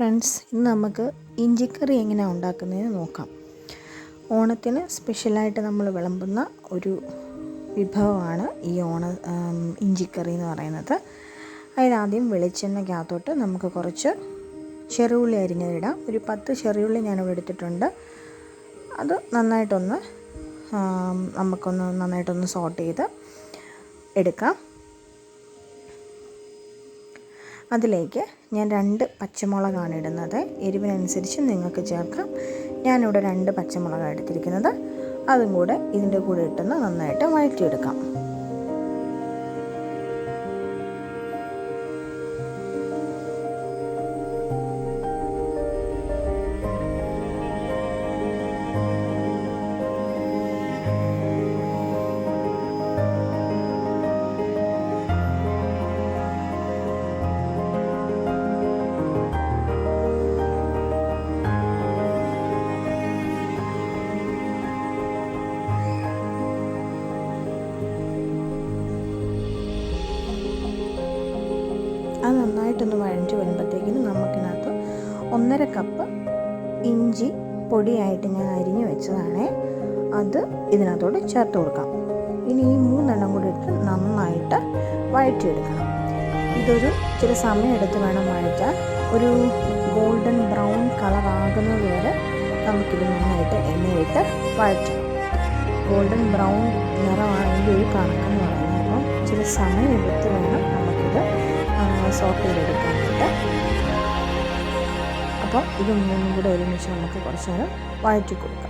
Friends, ഇന്ന് നമുക്ക് ഇഞ്ചിക്കറി എങ്ങനെയാണ് ഉണ്ടാക്കുന്നതെന്ന് നോക്കാം. ഓണത്തിന് സ്പെഷ്യലായിട്ട് നമ്മൾ വിളമ്പുന്ന ഒരു വിഭവമാണ് ഈ ഇഞ്ചിക്കറി എന്ന് പറയുന്നത്. അതിനാദ്യം വെളിച്ചെണ്ണയ്ക്കകത്തോട്ട് നമുക്ക് കുറച്ച് ചെറുള്ളി അരിഞ്ഞതിടാം. ഒരു 10 ചെറുള്ളി ഞാനിവിടെ എടുത്തിട്ടുണ്ട്. അത് നന്നായിട്ടൊന്ന് സോട്ട് ചെയ്ത് എടുക്കാം. അതിലേക്ക് ഞാൻ 2 പച്ചമുളകാണ് ഇടുന്നത്. എരിവിനനുസരിച്ച് നിങ്ങൾക്ക് ചേർക്കാം. ഞാനിവിടെ 2 പച്ചമുളകാണ് എടുത്തിരിക്കുന്നത്. അതും കൂടെ ഇതിൻ്റെ കൂടെ ഇട്ടൊന്ന് നന്നായിട്ട് വഴറ്റിയെടുക്കാം. അത് നന്നായിട്ടൊന്ന് വഴറ്റി വരുമ്പോഴത്തേക്കിനും നമുക്കിനകത്ത് 1.5 കപ്പ് ഇഞ്ചി പൊടിയായിട്ട് ഞാൻ അരിഞ്ഞു വെച്ചതാണ്. അത് ഇതിനകത്തോട്ട് ചേർത്ത് കൊടുക്കാം. ഇനി ഈ 3 കൂടി ഇട്ട് നന്നായിട്ട് വഴറ്റിയെടുക്കണം. ഇതൊരു ഇച്ചിരി സമയമെടുത്ത് വേണം വഴറ്റാൻ. ഒരു ഗോൾഡൻ ബ്രൗൺ കളറാകുന്നത് വരെ നമുക്കിത് നന്നായിട്ട് എണ്ണയിട്ട് വഴറ്റണം. ഗോൾഡൻ ബ്രൗൺ നിറമാണെങ്കിൽ ഒരു കണക്കെന്ന് പറയുന്നത്. അപ്പം ഇച്ചിരി സമയമെടുത്ത് വേണം നമുക്കിത് സോട്ട് ചെയ്തെടുക്കാനായിട്ട്. അപ്പോൾ ഇത് മൂന്നും കൂടെ ഒരുമിച്ച് നമുക്ക് കുറച്ച് നേരം വഴറ്റി കൊടുക്കാം.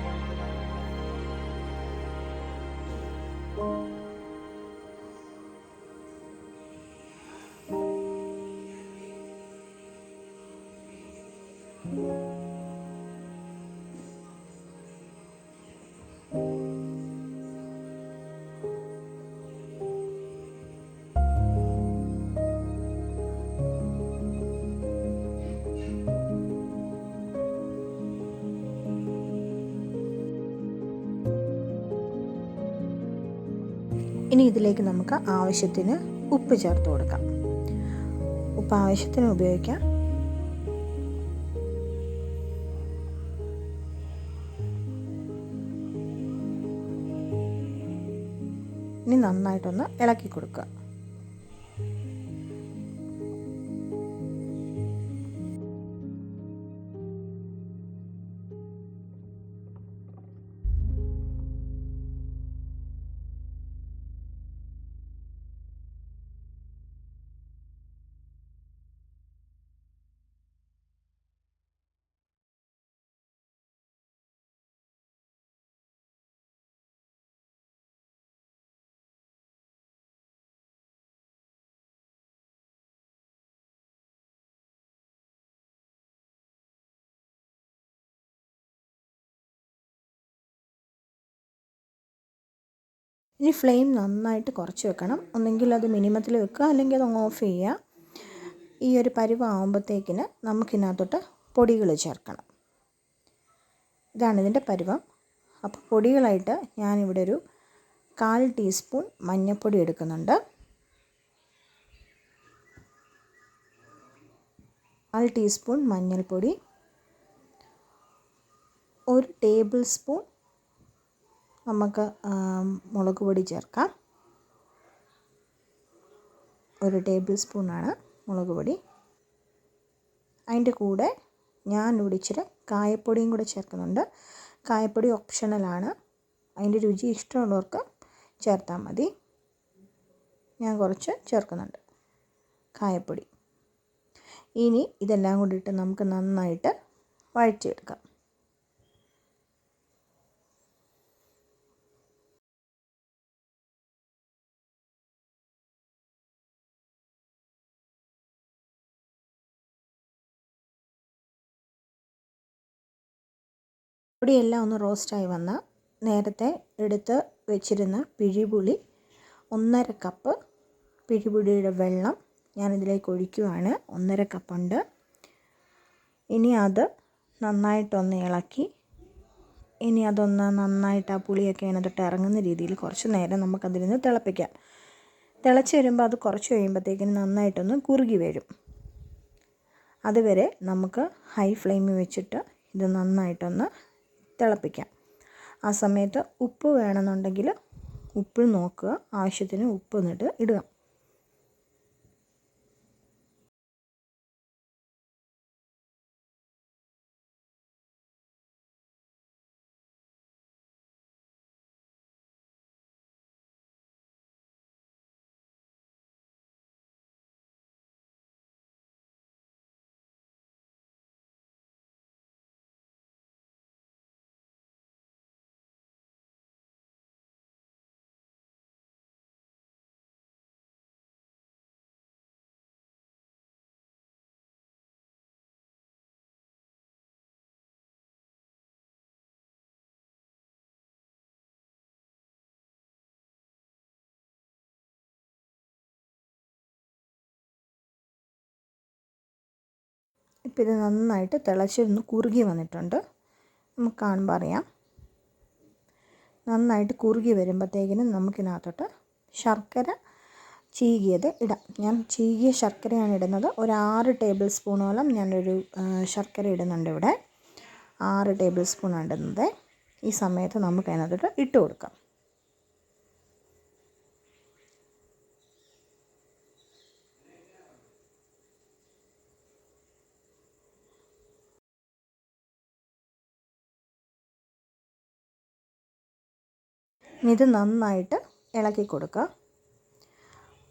ഇനി ഇതിലേക്ക് നമുക്ക് ആവശ്യത്തിന് ഉപ്പ് ചേർത്ത് കൊടുക്കാം. ഉപ്പ് ആവശ്യത്തിന് ഉപയോഗിക്കാം. ഇനി നന്നായിട്ടൊന്ന് ഇളക്കി കൊടുക്കുക. ഇനി ഫ്ലെയിം നന്നായിട്ട് കുറച്ച് വെക്കണം. ഒന്നെങ്കിൽ അത് മിനിമത്തിൽ വെക്കുക, അല്ലെങ്കിൽ അത് ഓഫ് ചെയ്യുക. ഈ ഒരു പരുവമാകുമ്പോഴത്തേക്കിന് നമുക്കിതിനകത്തോട്ട് പൊടികൾ ചേർക്കണം. ഇതാണ് ഇതിൻ്റെ പരുവം. അപ്പോൾ പൊടികളായിട്ട് ഞാനിവിടെ ഒരു 1/4 ടീസ്പൂൺ മഞ്ഞൾപ്പൊടി എടുക്കുന്നുണ്ട്. 1/4 ടീസ്പൂൺ മഞ്ഞൾപ്പൊടി, 1 ടേബിൾ സ്പൂൺ നമുക്ക് മുളക് പൊടി ചേർക്കാം. 1 ടേബിൾ സ്പൂണാണ് മുളക് പൊടി. അതിൻ്റെ കൂടെ ഞാനിവിടെ ഇച്ചിരി കായപ്പൊടിയും കൂടെ ചേർക്കുന്നുണ്ട്. കായപ്പൊടി ഓപ്ഷണലാണ്. അതിൻ്റെ രുചി ഇഷ്ടമുള്ളവർക്ക് ചേർത്താൽ മതി. ഞാൻ കുറച്ച് ചേർക്കുന്നുണ്ട് കായപ്പൊടി. ഇനി ഇതെല്ലാം കൂടി ഇട്ട് നമുക്ക് നന്നായിട്ട് വഴറ്റിയെടുക്കാം. പൊടിയെല്ലാം ഒന്ന് റോസ്റ്റായി വന്ന നേരത്തെ എടുത്ത് വെച്ചിരുന്ന പിഴിപുളി 1.5 കപ്പ് പിഴിപുളിയുടെ വെള്ളം ഞാനിതിലേക്ക് ഒഴിക്കുകയാണ്. 1.5 കപ്പുണ്ട്. ഇനി അത് നന്നായിട്ടൊന്ന് ഇളക്കി, ഇനി അതൊന്ന് നന്നായിട്ട് ആ പുളിയൊക്കെ അതിനകത്തോട്ട് ഇറങ്ങുന്ന രീതിയിൽ കുറച്ച് നേരം നമുക്കതിൽ നിന്ന് തിളപ്പിക്കാം. തിളച്ച് വരുമ്പോൾ അത് കുറച്ച് കഴിയുമ്പോഴത്തേക്കിനും നന്നായിട്ടൊന്ന് കുറുകി വരും. അതുവരെ നമുക്ക് ഹൈ ഫ്ലെയിമിൽ വെച്ചിട്ട് ഇത് നന്നായിട്ടൊന്ന് തിളപ്പിക്കാം. ആ സമയത്ത് ഉപ്പ് വേണമെന്നുണ്ടെങ്കിൽ ഉപ്പ് നോക്കുക, ആവശ്യത്തിന് ഉപ്പ് എന്നിട്ട് ഇടുക. ഇപ്പോൾ ഇത് നന്നായിട്ട് തിളച്ചൊന്ന് കുറുകി വന്നിട്ടുണ്ട്. നമുക്ക് കാണുമ്പോൾ അറിയാം. നന്നായിട്ട് കുറുകി വരുമ്പോഴത്തേക്കിനും നമുക്കിതിനകത്തോട്ട് ശർക്കര ചീകിയത് ഇടാം. ഞാൻ ചീകിയ ശർക്കരയാണ് ഇടുന്നത്. ഒരു 6 ടേബിൾ സ്പൂണോളം ഞാനൊരു ശർക്കര ഇടുന്നുണ്ട് ഇവിടെ. 6 ടേബിൾ സ്പൂണാണ് ഇടുന്നത്. ഈ സമയത്ത് നമുക്ക് അതിനകത്തോട്ട് ഇട്ട് കൊടുക്കാം. ഇത് നന്നായിട്ട് ഇളക്കി കൊടുക്കുക.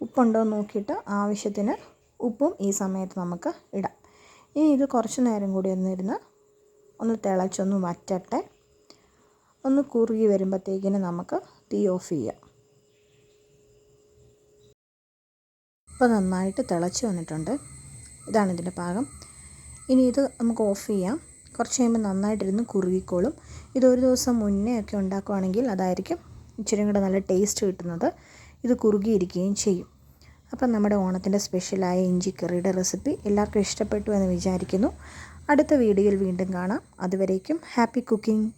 ഉപ്പുണ്ടോ നോക്കിയിട്ട് ആവശ്യത്തിന് ഉപ്പും ഈ സമയത്ത് നമുക്ക് ഇടാം. ഇനി ഇത് കുറച്ച് നേരം കൂടി ഒന്ന് തിളച്ചൊന്ന് വറ്റട്ടെ. ഒന്ന് കുറുകി വരുമ്പോഴത്തേക്കിന് നമുക്ക് തീ ഓഫ് ചെയ്യാം. ഇപ്പോൾ നന്നായിട്ട് തിളച്ച് വന്നിട്ടുണ്ട്. ഇതാണ് ഇതിൻ്റെ പാകം. ഇനി ഇത് നമുക്ക് ഓഫ് ചെയ്യാം. കുറച്ച് കഴിയുമ്പോൾ നന്നായിട്ടിരുന്ന് കുറുകിക്കോളും. ഇതൊരു ദിവസം മുന്നേ ഒക്കെ ഉണ്ടാക്കുകയാണെങ്കിൽ അതായിരിക്കും ഇച്ചിരി കൂടെ നല്ല ടേസ്റ്റ് കിട്ടുന്നത്. ഇത് കുറുകിയിരിക്കുകയും ചെയ്യും. അപ്പം നമ്മുടെ ഓണത്തിൻ്റെ സ്പെഷ്യലായ ഇഞ്ചിക്കറിയുടെ റെസിപ്പി എല്ലാവർക്കും ഇഷ്ടപ്പെട്ടു എന്ന് വിചാരിക്കുന്നു. അടുത്ത വീഡിയോയിൽ വീണ്ടും കാണാം. അതുവരേക്കും ഹാപ്പി കുക്കിംഗ്.